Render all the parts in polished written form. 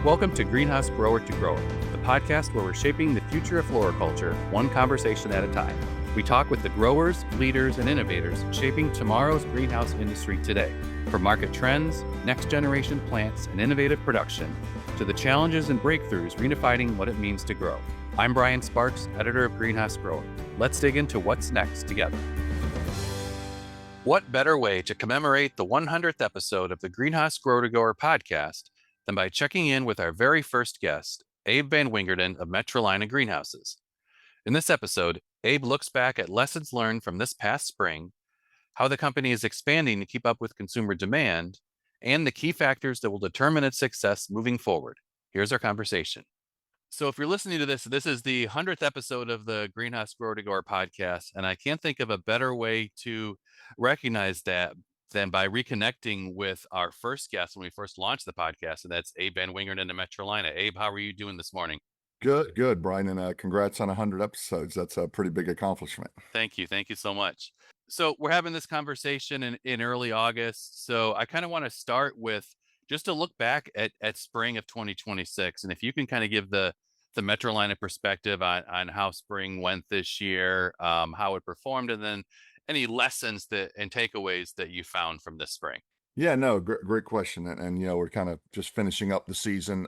Welcome to Greenhouse Grower to Grower, the podcast where we're shaping the future of floriculture one conversation at a time. We talk with the growers, leaders, and innovators shaping tomorrow's greenhouse industry today. From market trends, next generation plants, and innovative production, to the challenges and breakthroughs redefining what it means to grow. I'm Brian Sparks, editor of Greenhouse Grower. Let's dig into what's next together. What better way to commemorate the 100th episode of the Greenhouse Grower to Grower podcast than by checking in with our very first guest, Abe Van Wingerden of Metrolina Greenhouses. In this episode, Abe looks back at lessons learned from this past spring, how the company is expanding to keep up with consumer demand, and the key factors that will determine its success moving forward. Here's our conversation. So if you're listening to this, this is the 100th episode of the Greenhouse Grower to Grower podcast, and I can't think of a better way to recognize that than by reconnecting with our first guest when we first launched the podcast, and that's Abe Van Wingerden of Metrolina. Abe, how are you doing this morning? Good, Brian, and congrats on 100 episodes. That's a pretty big accomplishment. Thank you so much. So we're having this conversation in early August, so I kind of want to start with just to look back at spring of 2026, and if you can kind of give the Metrolina perspective on how spring went this year, how it performed, and then any lessons and takeaways that you found from this spring. Yeah, no, great question. And we're kind of just finishing up the season.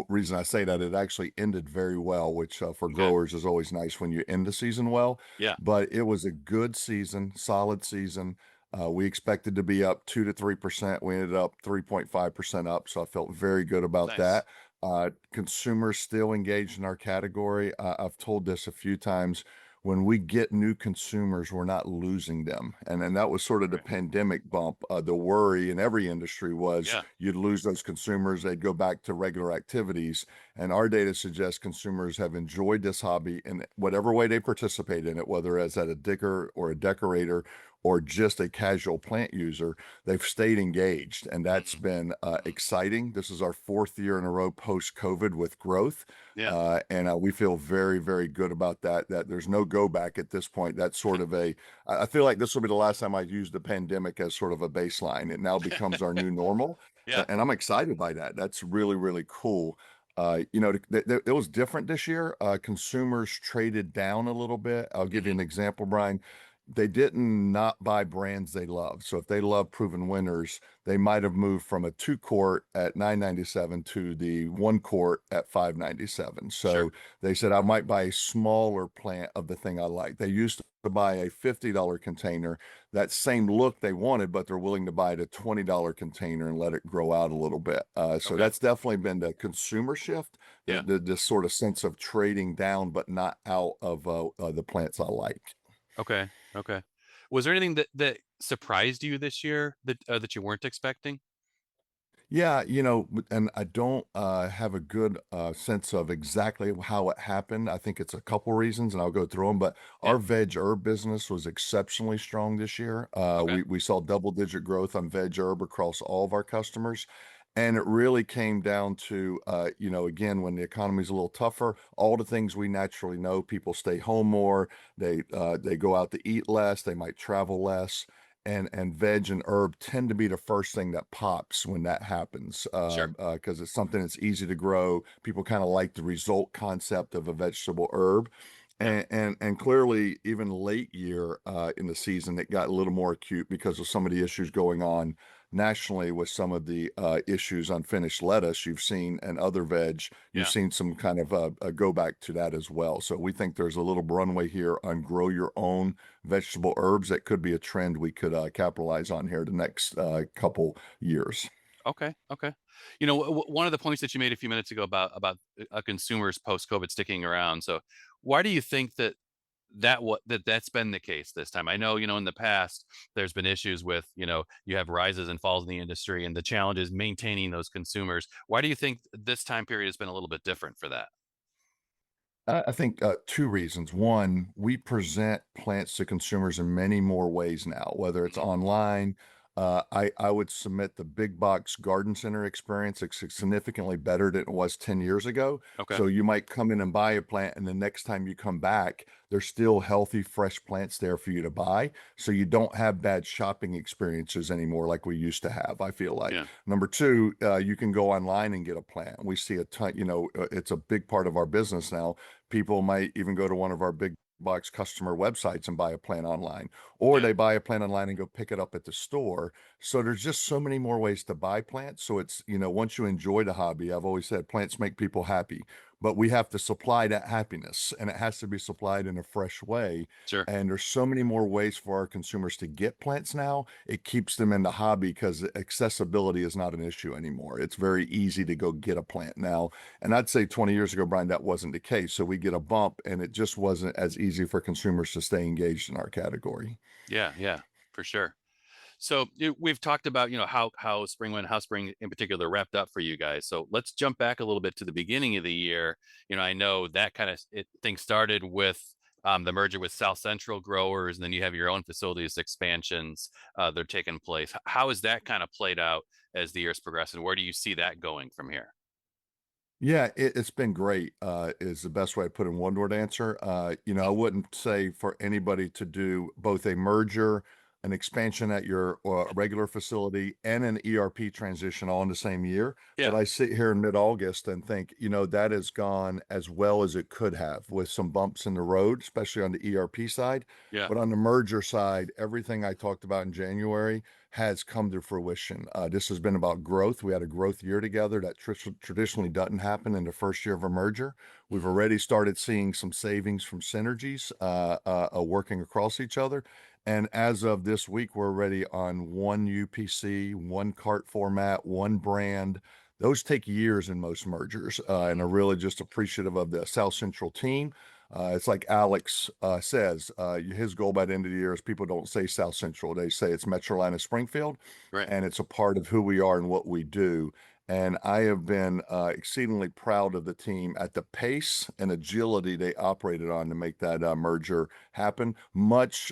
Reason I say that, it actually ended very well, which for Okay. growers is always nice when you end the season well. Yeah. But it was a good season, solid season. We expected to be up 2 to 3%. We ended up 3.5% up. So I felt very good about Nice. that. Consumers still engaged in our category. I've told this a few times. When we get new consumers, we're not losing them. And then that was sort of the Right. pandemic bump. The worry in every industry was Yeah. you'd lose those consumers, they'd go back to regular activities. And our data suggests consumers have enjoyed this hobby in whatever way they participate in it, whether as at a digger or a decorator or just a casual plant user. They've stayed engaged, and that's been exciting. This is our fourth year in a row post-COVID with growth. Yeah. And we feel very, very good about that there's no go back at this point. That's sort of I feel like this will be the last time I use the pandemic as sort of a baseline. It now becomes our new normal, Yeah. and I'm excited by that. That's really, really cool. It was different this year. Consumers traded down a little bit. I'll give you an example, Brian. They didn't not buy brands they love. So if they love proven winners, they might have moved from a 2 quart at $9.97 to the 1 quart at $5.97. Sure. So they said, I might buy a smaller plant of the thing I like. They used to buy a $50 container, that same look they wanted, but they're willing to buy it a $20 container and let it grow out a little bit. So Okay. that's definitely been the consumer shift, Yeah. this sort of sense of trading down, but not out of the plants I like. Okay. Was there anything that surprised you this year that you weren't expecting? Yeah, and I don't have a good sense of exactly how it happened. I think it's a couple reasons, and I'll go through them. But Yeah. our veg herb business was exceptionally strong this year. Okay. We saw double-digit growth on veg herb across all of our customers. And it really came down to, again, when the economy's a little tougher, all the things we naturally know, people stay home more, they go out to eat less, they might travel less, and veg and herb tend to be the first thing that pops when that happens, Sure. because it's something that's easy to grow. People kind of like the result concept of a vegetable herb. Yeah. And clearly, even late year in the season, it got a little more acute because of some of the issues going on nationally with some of the issues on finished lettuce you've seen and other veg. You've Yeah. seen some kind of a go back to that as well. So we think there's a little runway here on grow your own vegetable herbs. That could be a trend we could capitalize on here the next couple years. Okay. One of the points that you made a few minutes ago about a consumer's post-COVID sticking around. So why do you think that's been the case this time? I know, in the past there's been issues with, you have rises and falls in the industry and the challenge is maintaining those consumers. Why do you think this time period has been a little bit different for that? I think two reasons. One, we present plants to consumers in many more ways now, whether it's Mhm. online, I would submit the big box garden center experience is significantly better than it was 10 years ago. Okay. So you might come in and buy a plant, and the next time you come back, there's still healthy, fresh plants there for you to buy. So you don't have bad shopping experiences anymore like we used to have, I feel like. Yeah. Number two, you can go online and get a plant. We see a ton, it's a big part of our business now. People might even go to one of our big box customer websites and buy a plant online, or Yeah. they buy a plant online and go pick it up at the store. So there's just so many more ways to buy plants. So it's, once you enjoy the hobby, I've always said plants make people happy, but we have to supply that happiness, and it has to be supplied in a fresh way. Sure. And there's so many more ways for our consumers to get plants now. It keeps them in the hobby because accessibility is not an issue anymore. It's very easy to go get a plant now. And I'd say 20 years ago, Brian, that wasn't the case. So we get a bump, and it just wasn't as easy for consumers to stay engaged in our category. Yeah. Yeah. For sure. So we've talked about how spring went, how spring in particular wrapped up for you guys. So let's jump back a little bit to the beginning of the year. I know that kind of thing started with the merger with South Central Growers, and then you have your own facilities expansions that are taking place. How has that kind of played out as the years progress, and where do you see that going from here? Yeah, it's been great, is the best way to put in one word answer. I wouldn't say for anybody to do both a merger, an expansion at your regular facility, and an ERP transition all in the same year. But Yeah. I sit here in mid-August and think, that has gone as well as it could have, with some bumps in the road, especially on the ERP side. Yeah. But on the merger side, everything I talked about in January has come to fruition. This has been about growth. We had a growth year together that traditionally doesn't happen in the first year of a merger. We've Mhm. already started seeing some savings from synergies working across each other. And as of this week, we're already on one UPC, one cart format, one brand. Those take years in most mergers, and Mhm. are really just appreciative of the South Central team. It's like Alex says, his goal by the end of the year is people don't say South Central. They say it's Metrolina Springfield, Right. and it's a part of who we are and what we do. And I have been exceedingly proud of the team at the pace and agility they operated on to make that merger happen. Much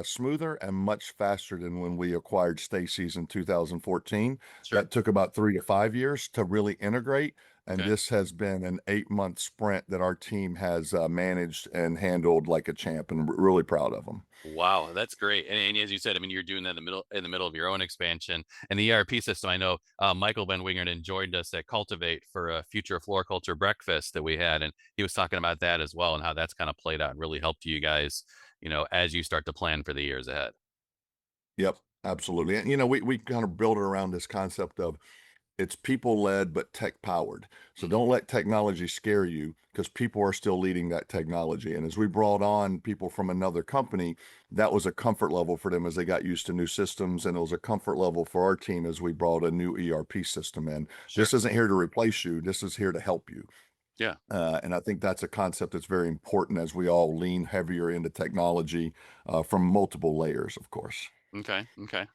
smoother and much faster than when we acquired Stacy's in 2014. Sure. That took about 3 to 5 years to really integrate. And Okay. this has been an 8 month sprint that our team has managed and handled like a champ, and we're really proud of them. Wow, that's great. And as you said, I mean, you're doing that in the middle of your own expansion and the ERP system. I know Michael Van Wingerden joined us at Cultivate for a future floriculture breakfast that we had, and he was talking about that as well and how that's kind of played out and really helped you guys, as you start to plan for the years ahead. Yep, absolutely. And we kind of build it around this concept of it's people led but tech powered. So Mhm. don't let technology scare you, because people are still leading that technology. And as we brought on people from another company, that was a comfort level for them as they got used to new systems. And it was a comfort level for our team as we brought a new ERP system in. Sure. This isn't here to replace you, this is here to help you. Yeah. And I think that's a concept that's very important as we all lean heavier into technology from multiple layers, of course. Okay. Okay.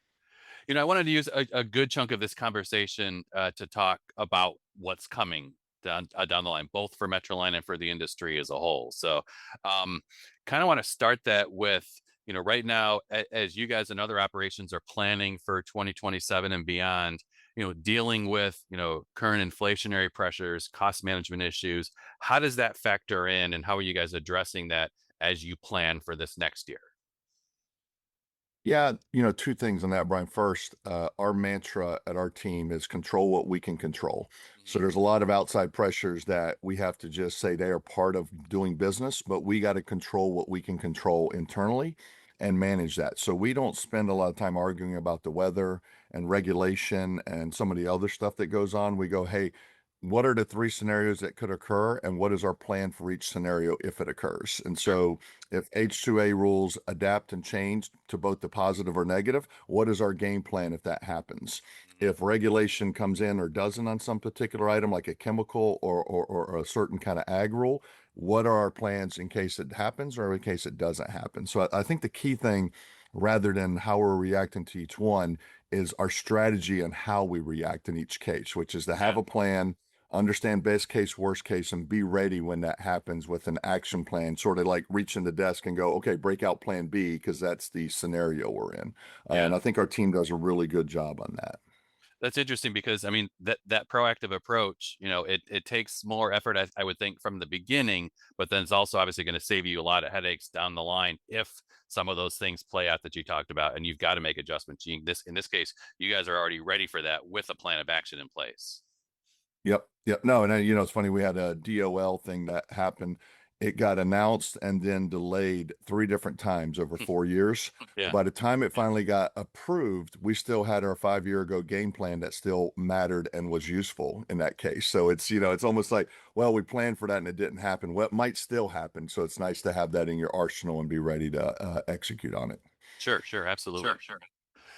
I wanted to use a good chunk of this conversation to talk about what's coming down the line, both for Metroline and for the industry as a whole. So, um, kind of want to start that with, right now, as you guys and other operations are planning for 2027 and beyond, dealing with, current inflationary pressures, cost management issues. How does that factor in, and how are you guys addressing that as you plan for this next year? Yeah, two things on that, Brian. First, our mantra at our team is control what we can control. So Mhm. there's a lot of outside pressures that we have to just say they are part of doing business, but we got to control what we can control internally and manage that. So we don't spend a lot of time arguing about the weather and regulation and some of the other stuff that goes on. We go, hey, what are the three scenarios that could occur, and what is our plan for each scenario if it occurs? And Sure. so if H2A rules adapt and change to both the positive or negative, what is our game plan if that happens? Mhm. If regulation comes in or doesn't on some particular item, like a chemical or a certain kind of ag rule, what are our plans in case it happens or in case it doesn't happen? So I think the key thing, rather than how we're reacting to each one, is our strategy and how we react in each case, which is to have Yeah. a plan, understand best case, worst case, and be ready when that happens with an action plan, sort of like reach in the desk and go, okay, break out plan B, because that's the scenario we're in. Yeah. And I think our team does a really good job on that. That's interesting because I mean that proactive approach, it takes more effort, I would think, from the beginning, but then it's also obviously going to save you a lot of headaches down the line if some of those things play out that you talked about, and you've got to make adjustments. In this case, you guys are already ready for that with a plan of action in place. Yep. Yep. No, and it's funny. We had a DOL thing that happened. It got announced and then delayed 3 different times over 4 years. But Yeah, by the time it finally got approved, we still had our 5 year ago game plan that still mattered and was useful in that case. So it's almost like, well, we planned for that and it didn't happen. Well, it might still happen. So it's nice to have that in your arsenal and be ready to execute on it. sure, absolutely. Sure.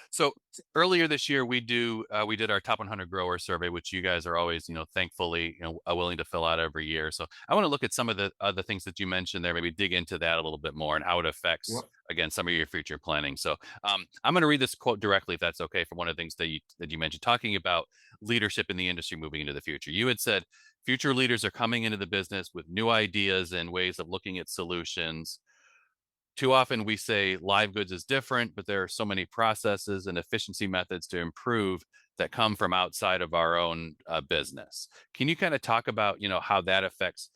So earlier this year, we did our top 100 grower survey, which you guys are always, thankfully, willing to fill out every year. So I want to look at some of the other things that you mentioned there, maybe dig into that a little bit more and how it affects, Yep. again, some of your future planning. So I'm going to read this quote directly, if that's okay, from one of the things that you mentioned, talking about leadership in the industry moving into the future. You had said future leaders are coming into the business with new ideas and ways of looking at solutions. Too often we say live goods is different, but there are so many processes and efficiency methods to improve that come from outside of our own business. Can you kind of talk about, how that affects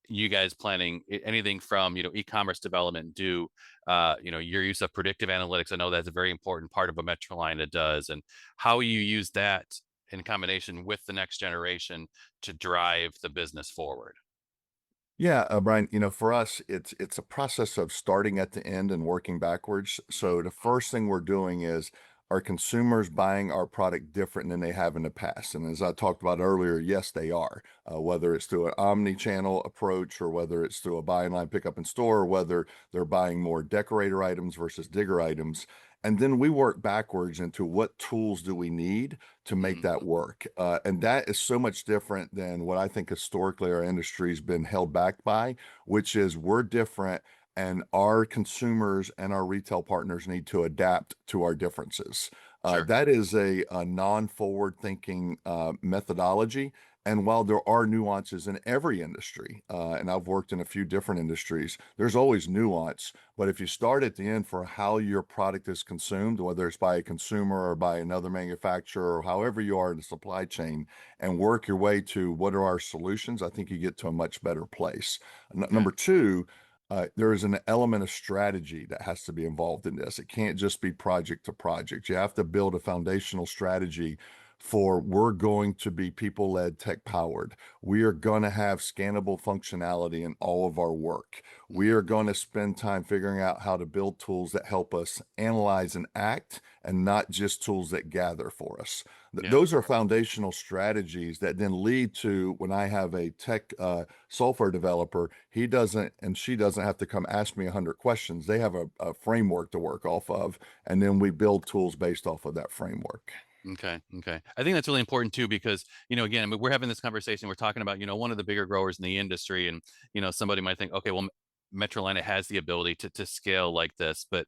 you guys planning anything from, e-commerce development, your use of predictive analytics? I know that's a very important part of what Metrolina does, and how you use that in combination with the next generation to drive the business forward. Yeah, Brian, for us, it's a process of starting at the end and working backwards. Mhm. So the first thing we're doing is, are consumers buying our product different than they have in the past? And as I talked about earlier, yes, they are. Whether it's through an omni-channel approach, or whether it's through a buy online, pick up in store, or whether they're buying more decorator items versus digger items. And then we work backwards into what tools do we need to make Mhm. that work. And that is so much different than what I think historically our industry's been held back by, which is we're different, and our consumers and our retail partners need to adapt to our differences. Sure. That is a non-forward thinking methodology. And while there are nuances in every industry, and I've worked in a few different industries, there's always nuance. But if you start at the end for how your product is consumed, whether it's by a consumer or by another manufacturer, or however you are in the supply chain, and work your way to what are our solutions, I think you get to a much better place. Okay. Number two, there is an element of strategy that has to be involved in this. It can't just be project to project. You have to build a foundational strategy for, we're going to be people led, tech powered. We are going to have scannable functionality in all of our work. We Mhm. are going to spend time figuring out how to build tools that help us analyze and act, and not just tools that gather for us. Yeah. Those are foundational strategies that then lead to, when I have a tech software developer, he doesn't and she doesn't have to come ask me 100 questions. They have a framework to work off of, and then we build tools based off of that framework. Okay. Okay. I think that's really important too, because, again, I mean, we're having this conversation. We're talking about, one of the bigger growers in the industry. And, somebody might think, okay, well, Metrolina has the ability to scale like this. But,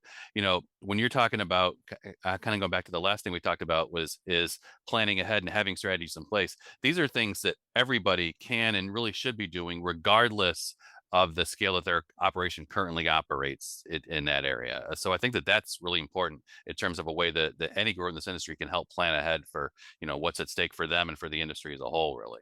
when you're talking about kind of going back to the last thing we talked about is planning ahead and having strategies in place. These are things that everybody can and really should be doing, regardless of the scale that their operation currently operates in that area. So I think that that's really important in terms of a way that any grower in this industry can help plan ahead for, what's at stake for them and for the industry as a whole, really.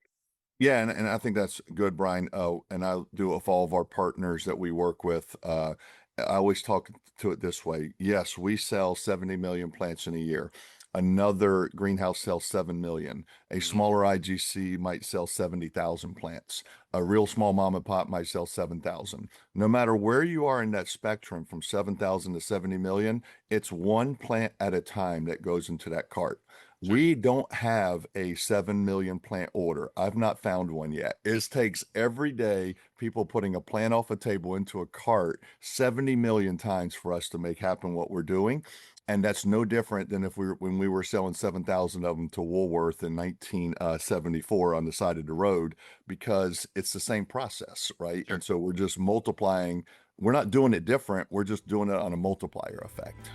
Yeah, and I think that's good, Brian. And I do it with all of our partners that we work with. I always talk to it this way. Yes, we sell 70 million plants in a year. Another greenhouse sells 7 million. A Hmm. smaller IGC might sell 70,000 plants. A real small mom and pop might sell 7,000. No matter where you are in that spectrum from 7,000 to 70 million, it's one plant at a time that goes into that cart. Sure. We don't have a 7 million plant order. I've not found one yet. It takes every day people putting a plant off a table into a cart 70 million times for us to make happen what we're doing. And that's no different than when we were selling 7,000 of them to Woolworth in 1974 on the side of the road, because it's the same process, right? Sure. And so we're just multiplying. We're not doing it different. We're just doing it on a multiplier effect.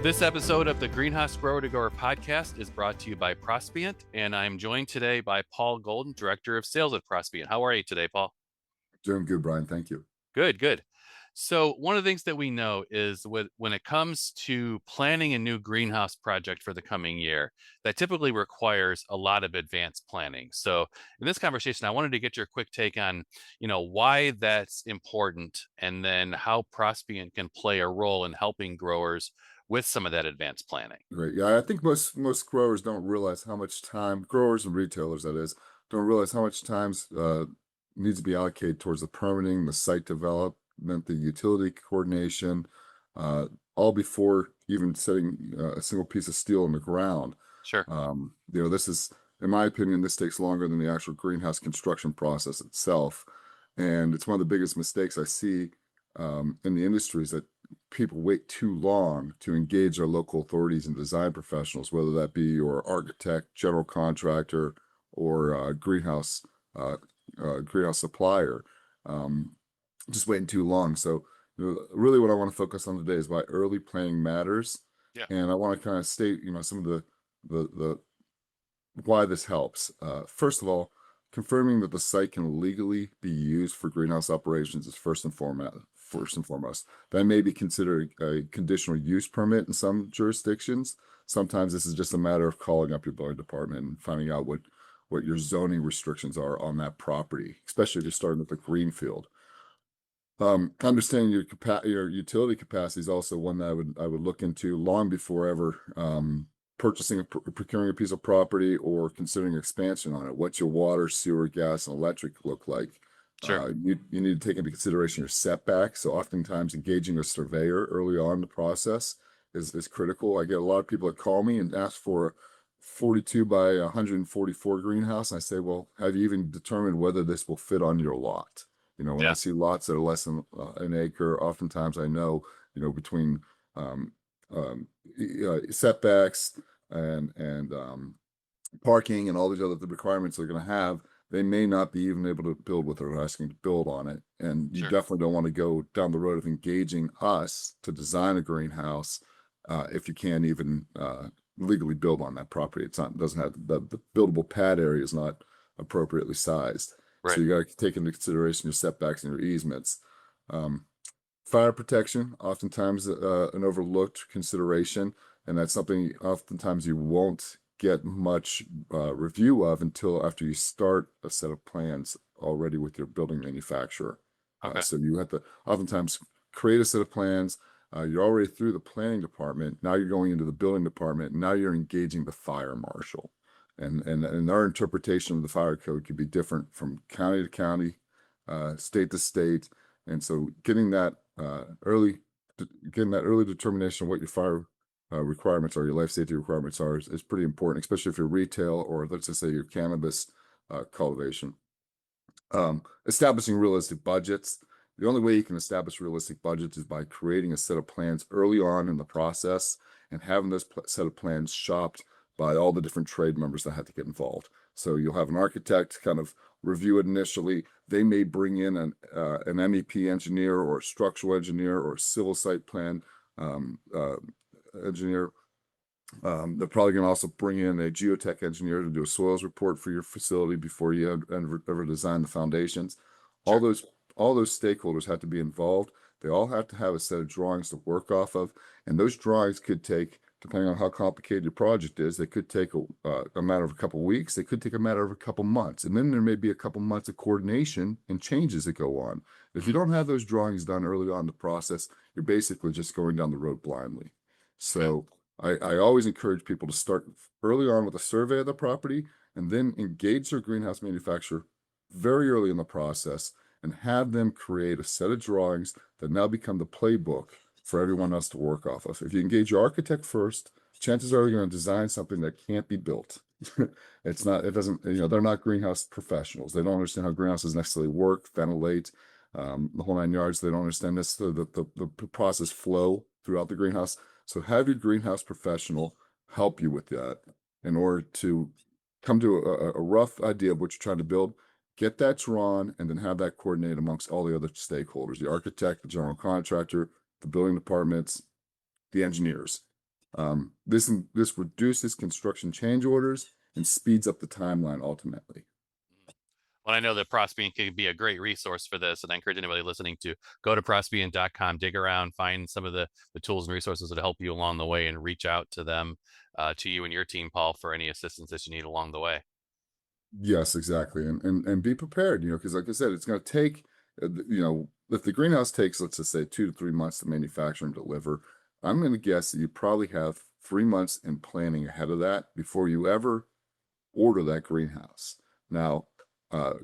This episode of the Greenhouse Grower to Grower podcast is brought to you by Prospient, and I'm joined today by Paul Golden, Director of Sales at Prospient. How are you today, Paul? Doing good, Brian. Thank you. Good, good. So, one of the things that we know is when it comes to planning a new greenhouse project for the coming year, that typically requires a lot of advanced planning. So, in this conversation, I wanted to get your quick take on, why that's important, and then how Prospient can play a role in helping growers with some of that advanced planning. Great. Yeah, I think most growers don't realize how much time, growers and retailers that is, don't realize how much times needs to be allocated towards the permitting, the site development, the utility coordination, uh, all before even setting a single piece of steel in the ground. Sure. This is, in my opinion, this takes longer than the actual greenhouse construction process itself, and it's one of the biggest mistakes I see in the industry is that people wait too long to engage our local authorities and design professionals, whether that be your architect, general contractor, or greenhouse supplier. Um, just waiting too long. So, really, what I want to focus on today is why early planning matters, Yeah. and I want to kind of state, some of the why this helps. First of all, confirming that the site can legally be used for greenhouse operations is first and foremost. First and foremost, that may be considered a conditional use permit in some jurisdictions. Sometimes this is just a matter of calling up your building department and finding out what your zoning restrictions are on that property, especially if you're starting with a greenfield. Understanding your utility capacity is also one that I would look into long before ever procuring a piece of property or considering expansion on it. What's your water, sewer, gas, and electric look like? Sure. You need to take into consideration your setbacks. So oftentimes engaging a surveyor early on in the process is critical. I get a lot of people that call me and ask for a 42 by 144 greenhouse. And I say, well, have you even determined whether this will fit on your lot? When I Yeah. see lots that are less than an acre, oftentimes I know, between um, setbacks and parking and all these other requirements they're going to have, they may not be even able to build what they're asking to build on it. And you Sure. definitely don't want to go down the road of engaging us to design a greenhouse if you can't even legally build on that property. Doesn't have the buildable pad area is not appropriately sized. Right. So you got to take into consideration your setbacks and your easements. Um, Fire protection, oftentimes an overlooked consideration, and that's something oftentimes you won't get much review of until after you start a set of plans already with your building manufacturer. Okay. So you have to oftentimes create a set of plans. You're already through the planning department. Now you're going into the building department. Now you're engaging the fire marshal. And our interpretation of the fire code could be different from county to county, state to state. And so getting that early determination of what your fire requirements are, your life safety requirements are, is pretty important, especially if you're retail or let's just say your cannabis cultivation. Establishing realistic budgets. The only way you can establish realistic budgets is by creating a set of plans early on in the process and having this set of plans shopped by all the different trade members that have to get involved. So you'll have an architect kind of review it initially. They may bring in an MEP engineer or a structural engineer or a civil site plan engineer. They're probably going to also bring in a geotech engineer to do a soils report for your facility before you ever design the foundations. Sure. All those stakeholders have to be involved. They all have to have a set of drawings to work off of, and those drawings could take, depending on how complicated your project is, they could take a matter of a couple of weeks. They could take a matter of a couple months, and then there may be a couple months of coordination and changes that go on. If you don't have those drawings done early on in the process, you're basically just going down the road blindly. So I always encourage people to start early on with a survey of the property and then engage their greenhouse manufacturer very early in the process and have them create a set of drawings that now become the playbook for everyone else to work off of. If you engage your architect first, chances are they're going to design something that can't be built. They're not greenhouse professionals. They don't understand how greenhouses necessarily work, ventilate, the whole 9 yards. They don't understand necessarily the process flow throughout the greenhouse. So have your greenhouse professional help you with that in order to come to a rough idea of what you're trying to build, get that drawn, and then have that coordinated amongst all the other stakeholders, the architect, the general contractor, the building departments, the engineers. This reduces construction change orders and speeds up the timeline ultimately. Well, I know that Prospian can be a great resource for this, and I encourage anybody listening to go to prospian.com, dig around, find some of the tools and resources that help you along the way, and reach out to them, to you and your team, Paul, for any assistance that you need along the way. Yes, exactly, and be prepared, because like I said, it's going to take, if the greenhouse takes, let's just say 2 to 3 months to manufacture and deliver, I'm going to guess that you probably have 3 months in planning ahead of that before you ever order that greenhouse. Now,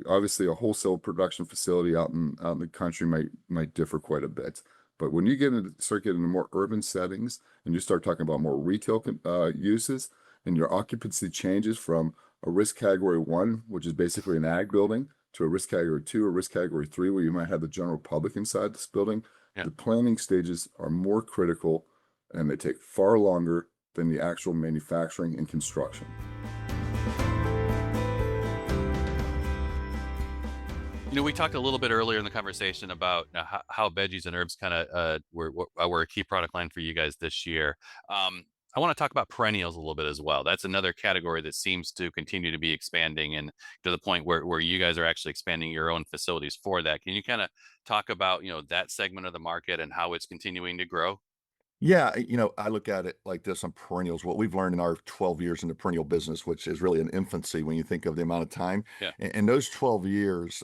obviously, a wholesale production facility out in the country might differ quite a bit, but when you start getting into more urban settings and you start talking about more retail uses, and your occupancy changes from a risk category 1, which is basically an ag building, to a risk category 2 or risk category 3, where you might have the general public inside this building, Yeah. the planning stages are more critical and they take far longer than the actual manufacturing and construction. We talked a little bit earlier in the conversation about how veggies and herbs kind of were a key product line for you guys this year. I want to talk about perennials a little bit as well. That's another category that seems to continue to be expanding, and to the point where you guys are actually expanding your own facilities for that. Can you kind of talk about that segment of the market and how it's continuing to grow? Yeah, I look at it like this on perennials. What we've learned in our 12 years in the perennial business, which is really an infancy when you think of the amount of time. Yeah. In those 12 years,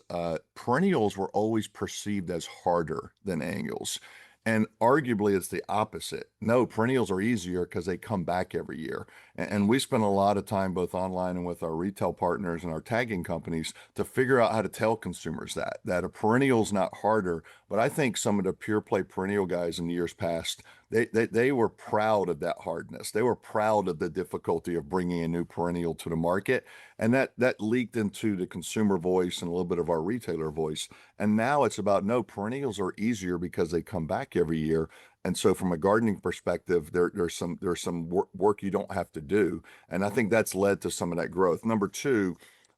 perennials were always perceived as harder than annuals. And arguably, it's the opposite. No, perennials are easier because they come back every year. And we spend a lot of time both online and with our retail partners and our tagging companies to figure out how to tell consumers that a perennial's not harder. But I think some of the pure play perennial guys in the years past, they were proud of that hardness. They were proud of the difficulty of bringing a new perennial to the market, and that leaked into the consumer voice and a little bit of our retailer voice. And now it's about, no, perennials are easier because they come back every year. And so, from a gardening perspective, there's some work you don't have to do, and I think that's led to some of that growth. Number two,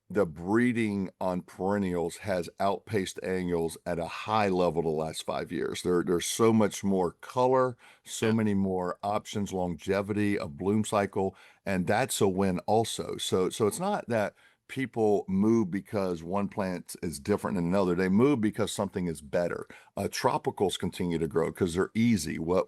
the breeding on perennials has outpaced annuals at a high level the last 5 years. There's so much more color, so Yeah. many more options, longevity, a bloom cycle, and that's a win also. So it's not that people move because one plant is different than another. They move because something is better. Tropicals continue to grow because they're easy. What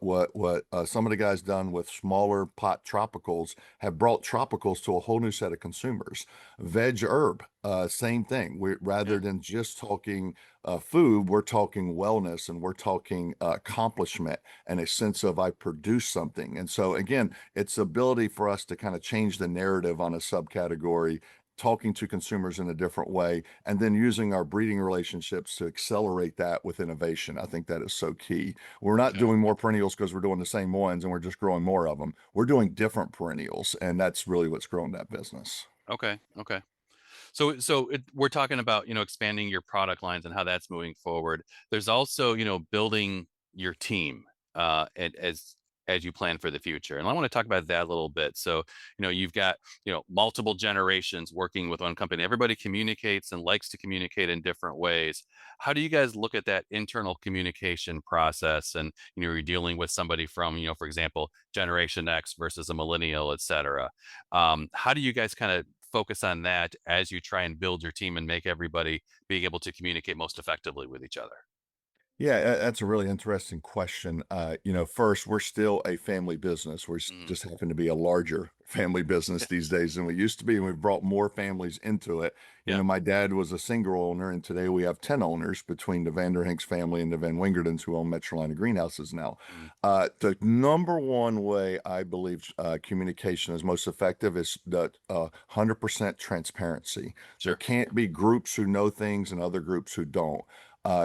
some of the guys done with smaller pot tropicals have brought tropicals to a whole new set of consumers. Veg herb, same thing. Rather Yeah. than just talking food, we're talking wellness and we're talking accomplishment and a sense of I produce something. And so again, it's ability for us to kind of change the narrative on a subcategory, talking to consumers in a different way, and then using our breeding relationships to accelerate that with innovation. I think that is so key. We're not Okay. doing more perennials because we're doing the same ones and we're just growing more of them. We're doing different perennials, and that's really what's growing that business. Okay. Okay. So we're talking about expanding your product lines and how that's moving forward. There's also building your team, as you plan for the future, and I want to talk about that a little bit. So you've got multiple generations working with one company. Everybody communicates and likes to communicate in different ways. How do you guys look at that internal communication process? And you're dealing with somebody from for example, Generation X versus a millennial, et cetera. How do you guys kind of focus on that as you try and build your team and make everybody being able to communicate most effectively with each other? Yeah, that's a really interesting question. First, we're still a family business. Mm, just happen to be a larger family business these days than we used to be, and we've brought more families into it. yeah. My dad was a single owner, and today we have 10 owners between the Vanderhinks family and the Van Wingerdens who own Metrolina greenhouses now. Mm, The number one way I believe communication is most effective is the 100% transparency. There sure. can't be groups who know things and other groups who don't.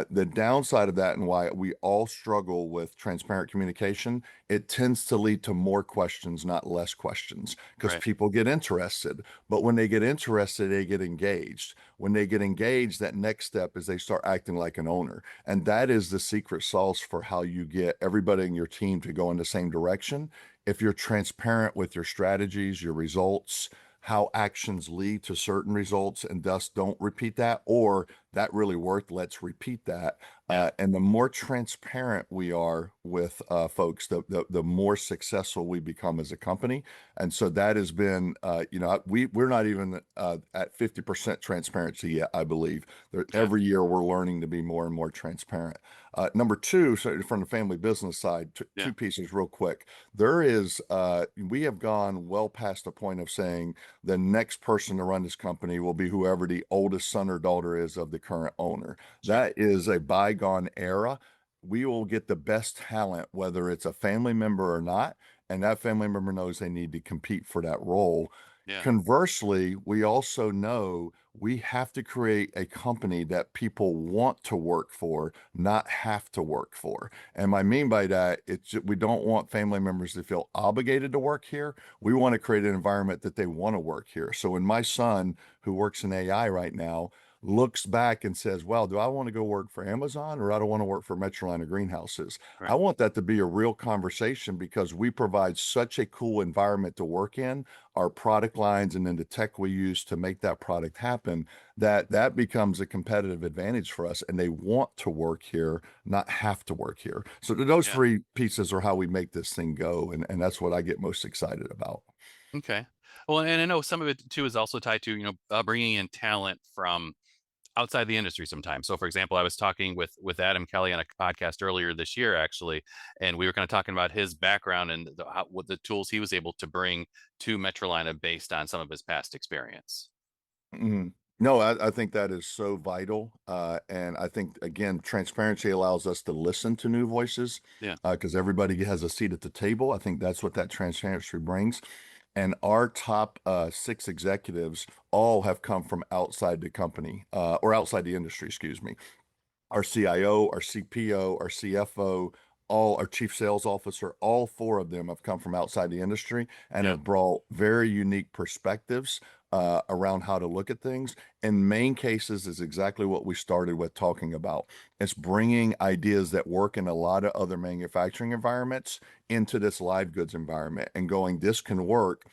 The downside of that and why we all struggle with transparent communication, it tends to lead to more questions, not less questions, because Right. people get interested. But when they get interested, they get engaged. When they get engaged, that next step is they start acting like an owner. And that is the secret sauce for how you get everybody in your team to go in the same direction. If you're transparent with your strategies, your results, how actions lead to certain results and thus don't repeat that, or that really worked. Let's repeat that. Yeah. And the more transparent we are with folks, the more successful we become as a company. And so that has been, we're not even at 50% transparency yet, I believe. Okay. Every year we're learning to be more and more transparent. Number two, so from the family business side, Yeah. two pieces real quick. We have gone well past the point of saying the next person to run this company will be whoever the oldest son or daughter is of the current owner. Sure. That is a bygone era. We will get the best talent, whether it's a family member or not, and that family member knows they need to compete for that role. Yeah. Conversely, we also know we have to create a company that people want to work for, not have to work for. And I mean by that, we don't want family members to feel obligated to work here. We want to create an environment that they want to work here. So when my son, who works in AI right now, looks back and says, "Well, do I want to go work for Amazon or I don't want to work for Metrolina Greenhouses?" I Right. want that to be a real conversation because we provide such a cool environment to work in, our product lines, and then the tech we use to make that product happen, that becomes a competitive advantage for us. And they want to work here, not have to work here. So those Yeah. three pieces are how we make this thing go. And that's what I get most excited about. Okay. Well, and I know some of it too is also tied to, bringing in talent from outside the industry sometimes. So, for example, I was talking with Adam Kelly on a podcast earlier this year, actually, and we were kind of talking about his background and what the tools he was able to bring to Metrolina based on some of his past experience. Mhm. No, I think that is so vital. And I think, again, transparency allows us to listen to new voices Yeah. because everybody has a seat at the table. I think that's what that transparency brings. And our top six executives all have come from outside the company or outside the industry, excuse me. Our CIO, our CPO, our CFO, all our chief sales officer, all four of them have come from outside the industry and Yeah. have brought very unique perspectives around how to look at things. In main cases, is exactly what we started with talking about. It's bringing ideas that work in a lot of other manufacturing environments into this live goods environment and going, this can work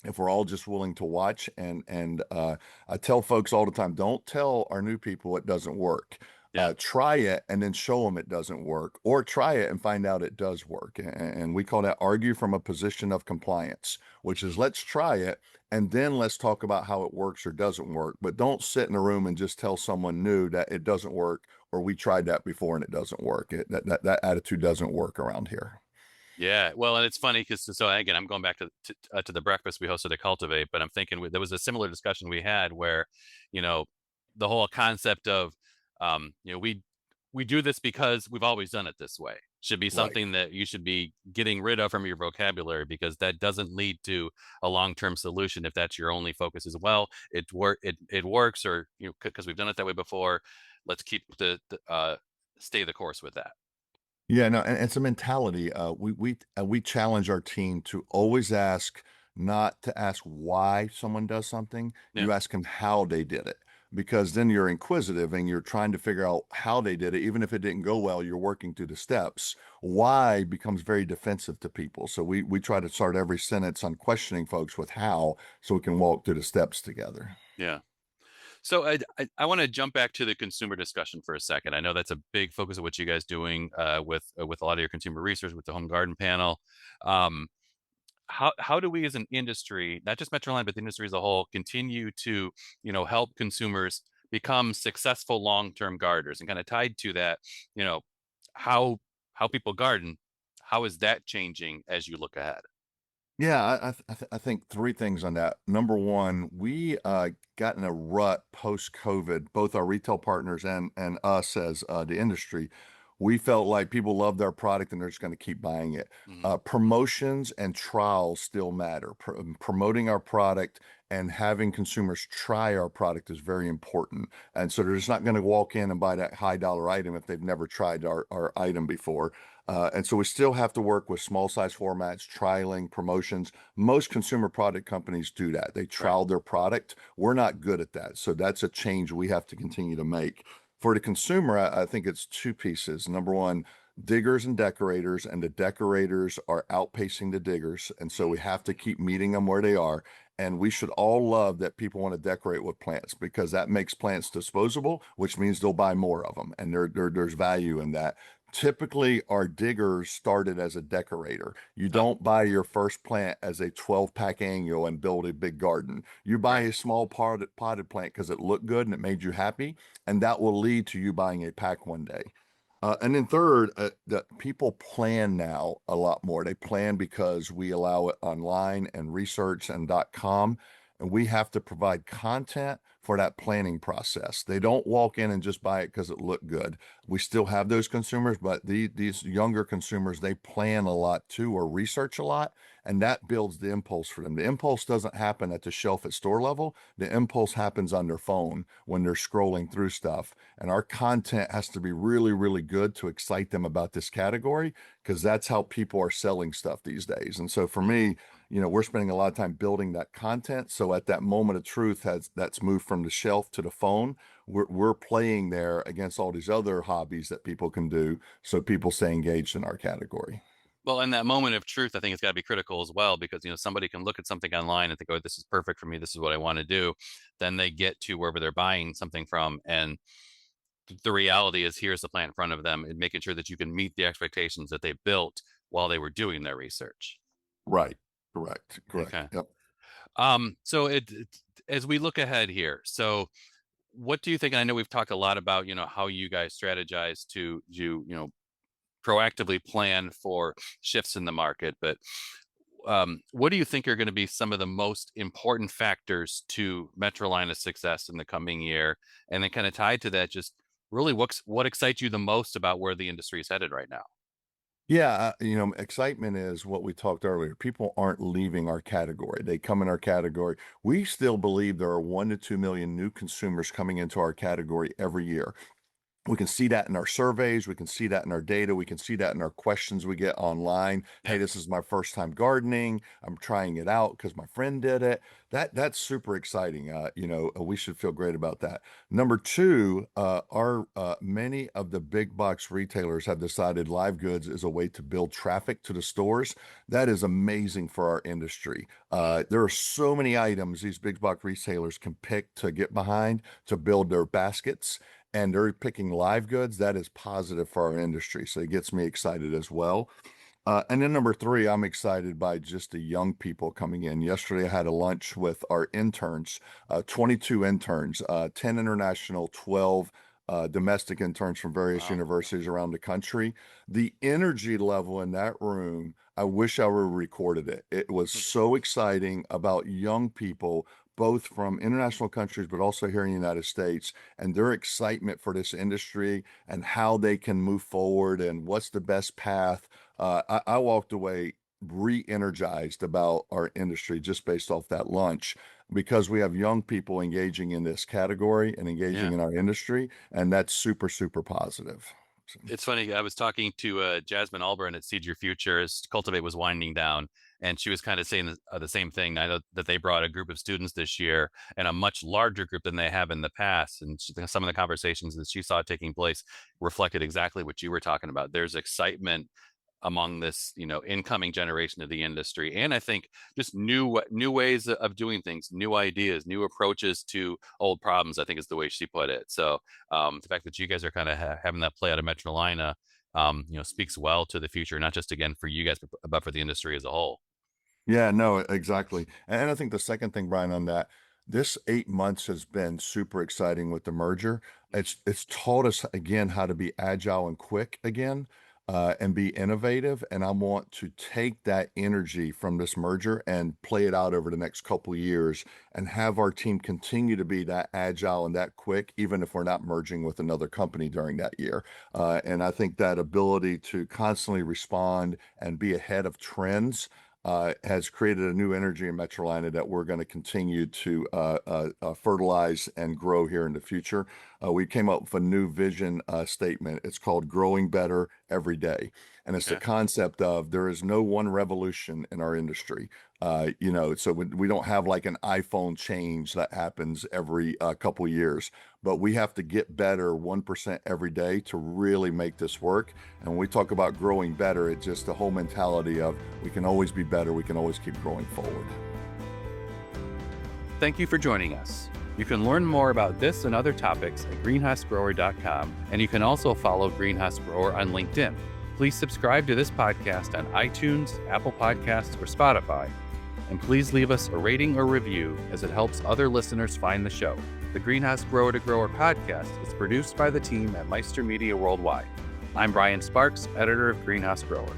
if we're all just willing to watch. And I tell folks all the time, don't tell our new people it doesn't work. Yeah. Try it and then show them it doesn't work, or try it and find out it does work. And we call that argue from a position of compliance, which is let's try it and then let's talk about how it works or doesn't work. But don't sit in a room and just tell someone new that it doesn't work or we tried that before and it doesn't work. That attitude doesn't work around here. Yeah, well, and it's funny because so again, I'm going back to the breakfast we hosted at Cultivate, but I'm thinking there was a similar discussion we had where, you know, the whole concept of, we do this because we've always done it this way should be Right. something that you should be getting rid of from your vocabulary because that doesn't lead to a long-term solution if that's your only focus as well. It works, or because we've done it that way before. Let's keep stay the course with that. Yeah, no, and it's a mentality. We challenge our team to always ask, not to ask why someone does something. Yeah, You ask them how they did it, because then you're inquisitive and you're trying to figure out how they did it. Even if it didn't go well, you're working through the steps. Why becomes very defensive to people. So we try to start every sentence on questioning folks with how, so we can walk through the steps together. yeah. So I want to jump back to the consumer discussion for a second. I know that's a big focus of what you guys doing with a lot of your consumer research with the home garden panel. Um, how do we as an industry, not just Metroline, but the industry as a whole, continue to help consumers become successful long-term gardeners? And kind of tied to that, you know, how how people garden, how is that changing as you look ahead? Yeah, I think three things on that. Number one, we got in a rut post COVID, both our retail partners and us as the industry. We felt like people loved our product and they're just going to keep buying it. Hmm. Promotions and trials still matter. Promoting our product and having consumers try our product is very important. And so they're just not going to walk in and buy that high dollar item if they've never tried our item before. And so we still have to work with small size formats, trialing, promotions. Most consumer product companies do that. They Right. trial their product. We're not good at that. So that's a change we have to continue to make. For the consumer, I think it's two pieces. Number one, diggers and decorators, and the decorators are outpacing the diggers. And so we have to keep meeting them where they are. And we should all love that people want to decorate with plants because that makes plants disposable, which means they'll buy more of them. And there's value in that. Typically, our diggers started as a decorator. You Oh, don't buy your first plant as a 12-pack annual and build a big garden. You buy right. a small potted plant because it looked good and it made you happy, and that will lead to you buying a pack one day. And then third, that people plan now a lot more. They plan because we allow it online and research and .com, and we have to provide content for that planning process. They don't walk in and just buy it because it looked good. We still have those consumers, but these younger consumers, they plan a lot too or research a lot, and that builds the impulse for them. The impulse doesn't happen at the shelf at store level. The impulse happens on their phone when they're scrolling through stuff. And our content has to be really, really good to excite them about this category because that's how people are selling stuff these days. And so for me, we're spending a lot of time building that content. So at that moment of truth that's moved from the shelf to the phone, we're playing there against all these other hobbies that people can do. So people stay engaged in our category. Well, in that moment of truth, I think it's got to be critical as well because somebody can look at something online and think, "Oh, this is perfect for me. This is what I want to do." Then they get to wherever they're buying something from, and the reality is, here's the plan in front of them, and making sure that you can meet the expectations that they built while they were doing their research. Right. Correct. Correct. Okay. Yep. So as we look ahead here, so what do you think? And I know we've talked a lot about how you guys strategize to proactively plan for shifts in the market, but what do you think are going to be some of the most important factors to Metrolina's success in the coming year? And then kind of tied to that, just really what excites you the most about where the industry is headed right now? Yeah, excitement is what we talked earlier. People aren't leaving our category. They come in our category. We still believe there are 1 to 2 million new consumers coming into our category every year. We can see that in our surveys. We can see that in our data. We can see that in our questions we get online. Hey, Yeah. this is my first time gardening. I'm trying it out because my friend did it. That's super exciting. We should feel great about that. Number two, our many of the big box retailers have decided live goods is a way to build traffic to the stores. That is amazing for our industry. There are so many items these big box retailers can pick to get behind to build their baskets and they're picking live goods, that is positive for our industry. So it gets me excited as well. And then number three, I'm excited by just the young people coming in. Yesterday, I had a lunch with our interns, 22 interns, 10 international, 12 domestic interns from various Wow. universities around the country. The energy level in that room, I wish I were recorded it. It was so exciting about young people, both from international countries, but also here in the United States, and their excitement for this industry and how they can move forward and what's the best path. I walked away re-energized about our industry just based off that lunch because we have young people engaging in this category and engaging Yeah. in our industry, and that's super, super positive. So, It's funny. I was talking to Jasmine Alburn at Seed Your Future as Cultivate was winding down, and she was kind of saying the same thing. I know that they brought a group of students this year and a much larger group than they have in the past. And some of the conversations that she saw taking place reflected exactly what you were talking about. There's excitement among this incoming generation of the industry, and I think just new ways of doing things, new ideas, new approaches to old problems, I think is the way she put it. So the fact that you guys are kind of having that play out of Metrolina speaks well to the future, not just again for you guys but for the industry as a whole. yeah, no, exactly. And I think the second thing, Brian, on that, this 8 months has been super exciting with the merger. It's taught us again how to be agile and quick again, and be innovative. And I want to take that energy from this merger and play it out over the next couple years and have our team continue to be that agile and that quick, even if we're not merging with another company during that year. And I think that ability to constantly respond and be ahead of trends has created a new energy in Metrolina that we're going to continue to fertilize and grow here in the future. We came up with a new vision statement. It's called Growing Better every day. And it's the Okay. concept of there is no one revolution in our industry. So we don't have like an iPhone change that happens every couple years, but we have to get better 1% every day to really make this work. And when we talk about growing better, it's just the whole mentality of we can always be better. We can always keep growing forward. Thank you for joining us. You can learn more about this and other topics at greenhousegrower.com, and you can also follow Greenhouse Grower on LinkedIn. Please subscribe to this podcast on iTunes, Apple Podcasts, or Spotify. And please leave us a rating or review as it helps other listeners find the show. The Greenhouse Grower to Grower podcast is produced by the team at Meister Media Worldwide. I'm Brian Sparks, editor of Greenhouse Grower.